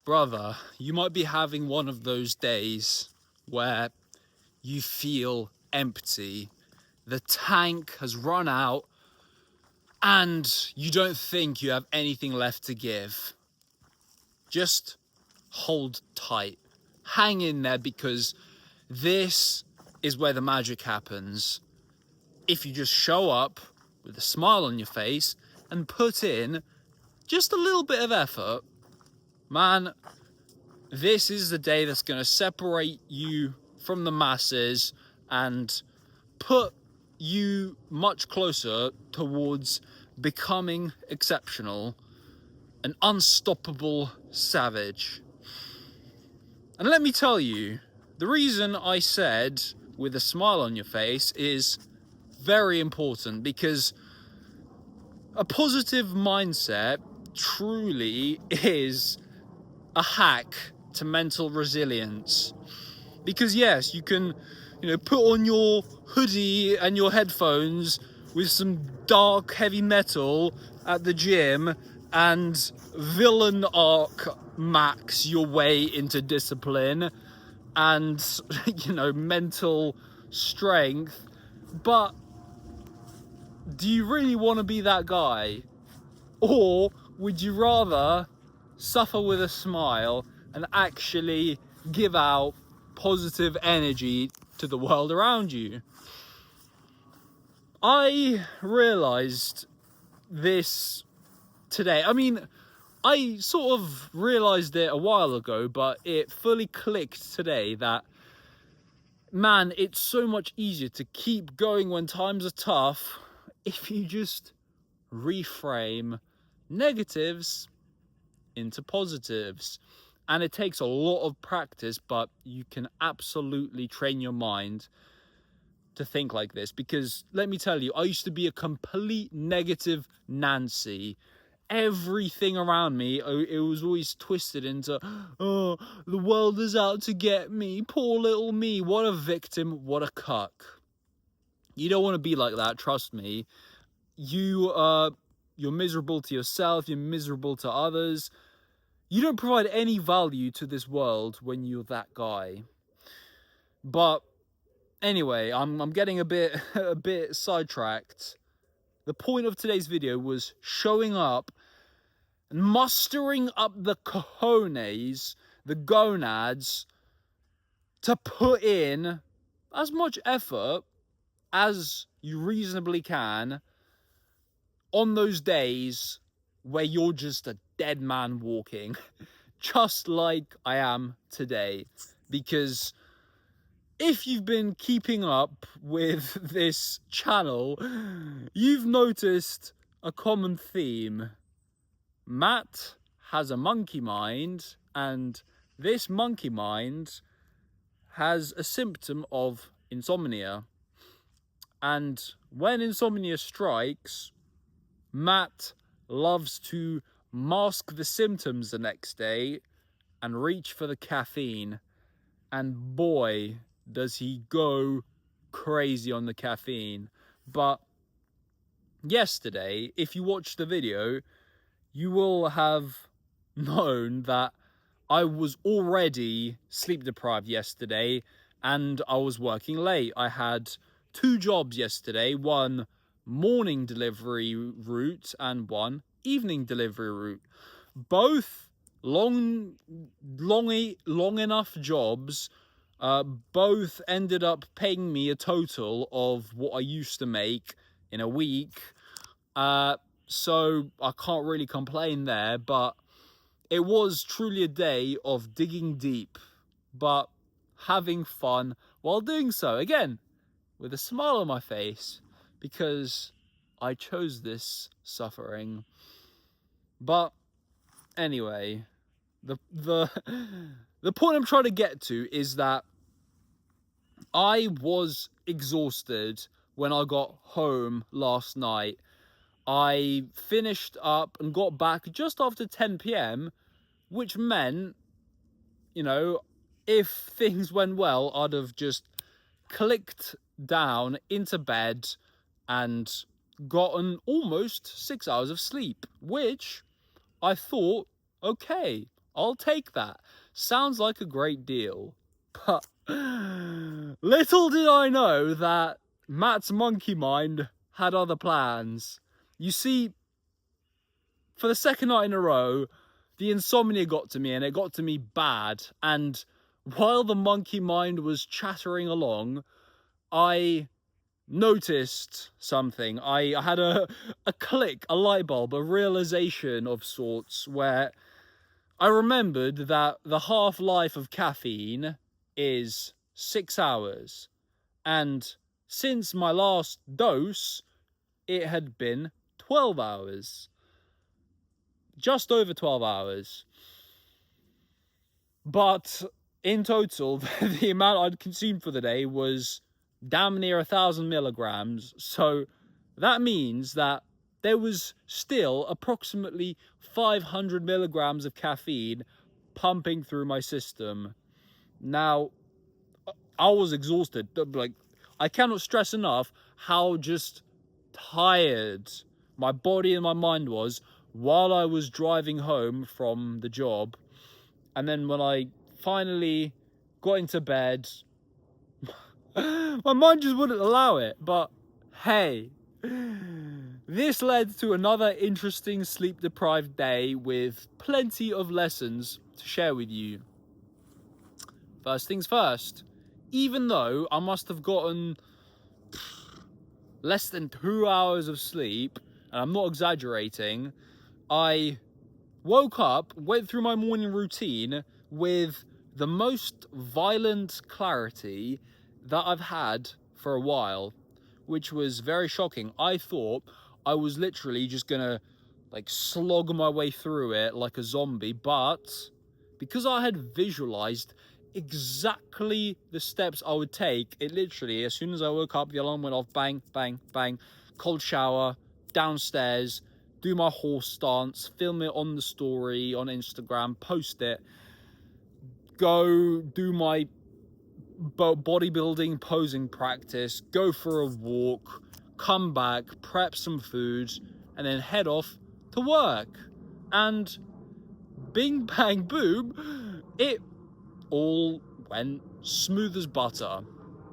Brother, you might be having one of those days where you feel empty. The tank has run out and you don't think you have anything left to give. Just hold tight. Hang in there, because this is where the magic happens. If you just show up with a smile on your face and put in just a little bit of effort, man, this is the day that's going to separate you from the masses and put you much closer towards becoming exceptional, an unstoppable savage. And let me tell you, the reason I said with a smile on your face is very important, because a positive mindset truly is a hack to mental resilience. Because yes, you can, put on your hoodie and your headphones with some dark heavy metal at the gym and villain arc max your way into discipline and mental strength, but do you really want to be that guy? Or would you rather suffer with a smile and actually give out positive energy to the world around you? I realized this today. I mean, I sort of realized it a while ago, but it fully clicked today that, man, it's so much easier to keep going when times are tough if you just reframe negatives into positives. And it takes a lot of practice, but you can absolutely train your mind to think like this. Because let me tell you, I used to be a complete negative Nancy. Everything around me, it was always twisted into, oh, the world is out to get me, poor little me, what a victim, what a cuck. You don't want to be like that, trust me. You're miserable to yourself, you're miserable to others. You don't provide any value to this world when you're that guy. But anyway, I'm getting a bit sidetracked. The point of today's video was showing up and mustering up the cojones, the gonads, to put in as much effort as you reasonably can on those days where you're just a dead man walking, just like I am today. Because if you've been keeping up with this channel, you've noticed a common theme. Matt has a monkey mind, and this monkey mind has a symptom of insomnia. And when insomnia strikes, Matt loves to mask the symptoms the next day and reach for the caffeine. And boy, does he go crazy on the caffeine. But yesterday, if you watched the video, you will have known that I was already sleep deprived yesterday and I was working late. I had 2 jobs yesterday, one morning delivery route and one evening delivery route. Both long enough jobs. Both ended up paying me a total of what I used to make in a week. So I can't really complain there, but it was truly a day of digging deep, but having fun while doing so. Again, with a smile on my face, because I chose this suffering. But anyway, the point I'm trying to get to is that I was exhausted when I got home last night. I finished up and got back just after 10 p.m, which meant, if things went well, I'd have just clicked down into bed and gotten almost 6 hours of sleep, which I thought, okay, I'll take that. Sounds like a great deal. But little did I know that Matt's monkey mind had other plans. You see, for the second night in a row, the insomnia got to me, and it got to me bad. And while the monkey mind was chattering along, I noticed something. I had a click, a light bulb, a realization of sorts, where I remembered that the half-life of caffeine is 6 hours. And since my last dose, it had been 12 hours. Just over 12 hours. But in total, the amount I'd consumed for the day was damn near 1,000 milligrams. So that means that there was still approximately 500 milligrams of caffeine pumping through my system. Now, I was exhausted. Like, I cannot stress enough how just tired my body and my mind was while I was driving home from the job. And then when I finally got into bed, my mind just wouldn't allow it. But hey, this led to another interesting sleep-deprived day with plenty of lessons to share with you. First things first, even though I must have gotten less than 2 hours of sleep, and I'm not exaggerating, I woke up, went through my morning routine with the most violent clarity that I've had for a while, which was very shocking. I thought I was literally just gonna like slog my way through it like a zombie, but because I had visualized exactly the steps I would take, it literally, as soon as I woke up, the alarm went off, bang, bang, bang, cold shower, downstairs, do my horse stance, film it on the story on Instagram, post it, go do my bodybuilding posing practice, go for a walk, come back, prep some food, and then head off to work. And bing bang boom, it all went smooth as butter.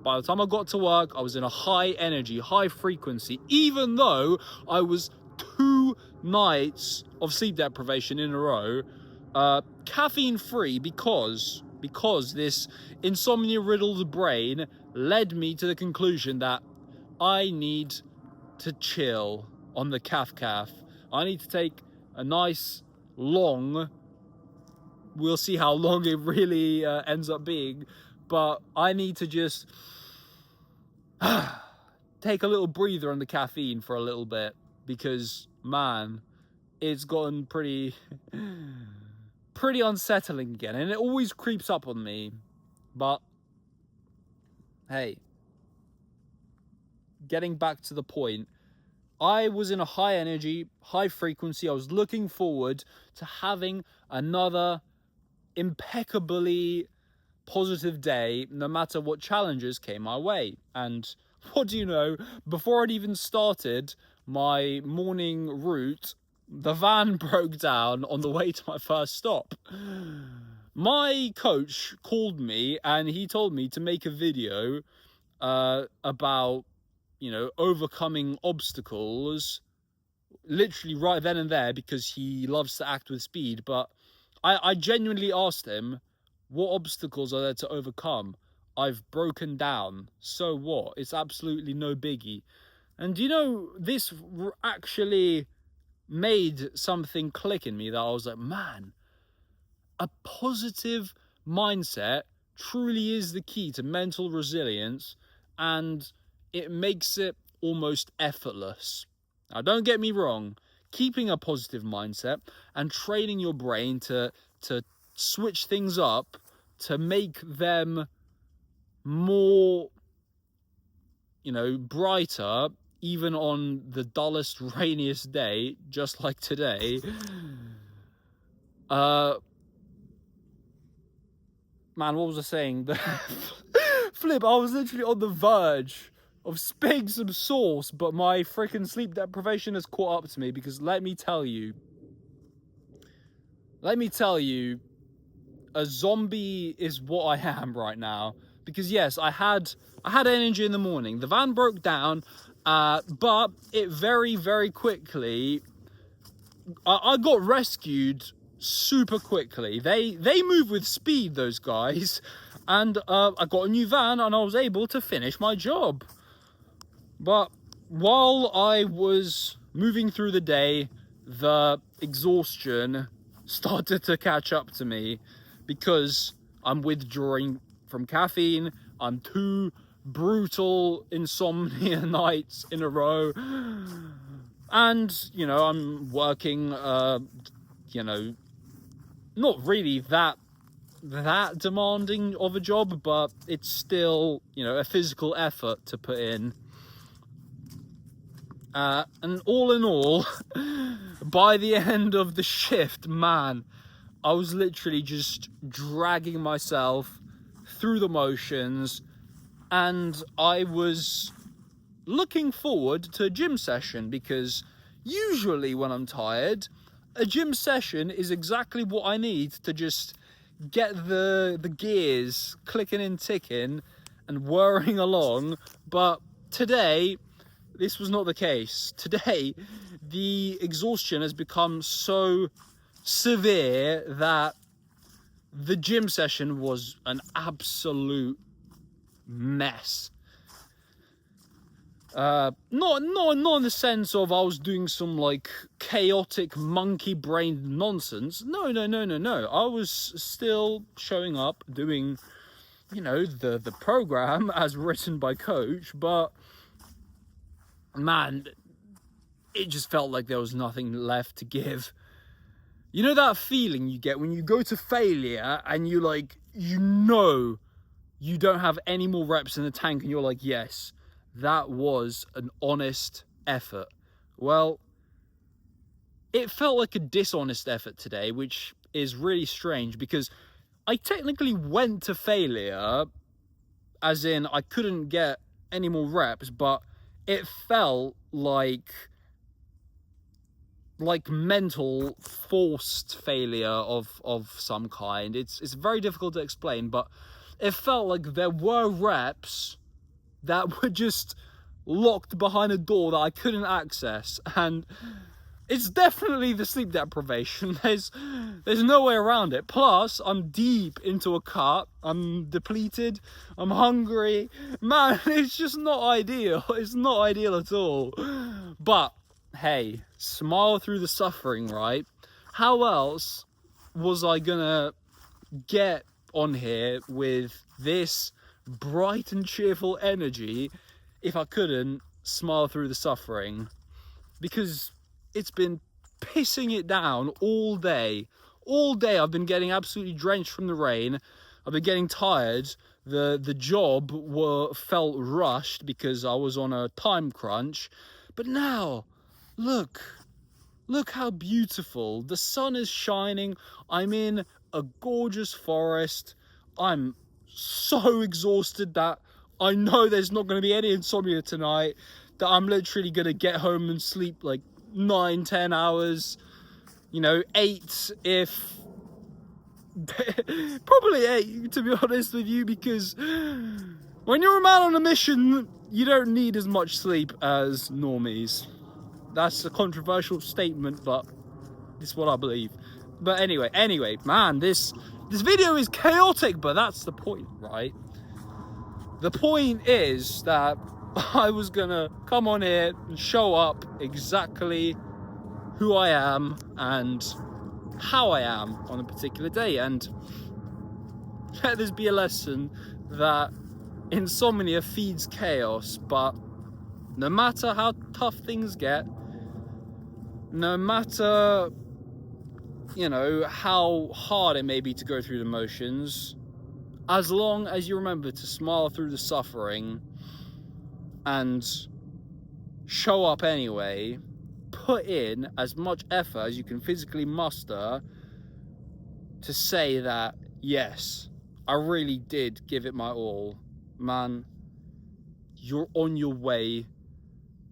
By the time I got to work, I was in a high energy, high frequency, even though I was 2 nights of sleep deprivation in a row, caffeine free, because this insomnia riddled brain led me to the conclusion that I need to chill on the caf. I need to take a nice long, we'll see how long it really ends up being, but I need to just take a little breather on the caffeine for a little bit, because man, it's gotten pretty unsettling again, and it always creeps up on me. But hey, getting back to the point, I was in a high energy, high frequency. I was looking forward to having another impeccably positive day, no matter what challenges came my way. And what do you know, before I'd even started my morning route, the van broke down on the way to my first stop. My coach called me and he told me to make a video about, overcoming obstacles, literally right then and there, because he loves to act with speed. But I genuinely asked him, what obstacles are there to overcome? I've broken down. So what? It's absolutely no biggie. And this actually made something click in me, that I was like, man, a positive mindset truly is the key to mental resilience, and it makes it almost effortless. Now, don't get me wrong, keeping a positive mindset and training your brain to switch things up to make them more, brighter, even on the dullest, rainiest day, just like today. Man, what was I saying? Flip, I was literally on the verge of spitting some sauce, but my freaking sleep deprivation has caught up to me, because let me tell you, a zombie is what I am right now. Because yes, I had energy in the morning. The van broke down, but it very, very quickly, I got rescued super quickly. They move with speed, those guys, and I got a new van and I was able to finish my job. But while I was moving through the day, the exhaustion started to catch up to me because I'm withdrawing from caffeine. I'm 2 brutal insomnia nights in a row, and you know, I'm working you know, not really that demanding of a job, but it's still, you know, a physical effort to put in. And all in all, by the end of the shift, man, I was literally just dragging myself through the motions, and I was looking forward to a gym session, because usually when I'm tired, a gym session is exactly what I need to just get the gears clicking and ticking and whirring along. But today, this was not the case. Today, the exhaustion has become so severe that the gym session was an absolute mess. Not in the sense of I was doing some like chaotic monkey-brained nonsense. No. I was still showing up, doing, you know, the program as written by coach, but man, it just felt like there was nothing left to give. You know that feeling you get when you go to failure and you like, you know, you don't have any more reps in the tank, and you're like, yes, that was an honest effort. Well, it felt like a dishonest effort today, which is really strange, because I technically went to failure, as in I couldn't get any more reps, but it felt like mental forced failure of some kind. It's very difficult to explain, but it felt like there were reps that were just locked behind a door that I couldn't access, and it's definitely the sleep deprivation. There's no way around it. Plus, I'm deep into a cut, I'm depleted, I'm hungry. Man, it's just not ideal. It's not ideal at all. But hey, smile through the suffering, right? How else was I gonna get on here with this bright and cheerful energy if I couldn't smile through the suffering? Because it's been pissing it down all day. All day I've been getting absolutely drenched from the rain. I've been getting tired. The job felt rushed because I was on a time crunch. But now, look how beautiful. The sun is shining. I'm in a gorgeous forest. I'm so exhausted that I know there's not going to be any insomnia tonight, that I'm literally going to get home and sleep like 9-10 hours, you know, 8 if probably 8, to be honest with you, because when you're a man on a mission, you don't need as much sleep as normies. That's a controversial statement, but it's what I believe. But anyway, man, this video is chaotic, but that's the point, right? The point is that I was gonna come on here and show up exactly who I am and how I am on a particular day, and let this be a lesson that insomnia feeds chaos. But no matter how tough things get, no matter, you know, how hard it may be to go through the motions, as long as you remember to smile through the suffering and show up anyway, put in as much effort as you can physically muster to say that, yes, I really did give it my all, man, you're on your way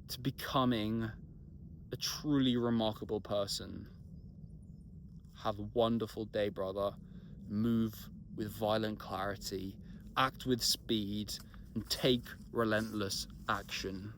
to becoming a truly remarkable person. Have a wonderful day, brother. move with violent clarity, act with speed, and take relentless action.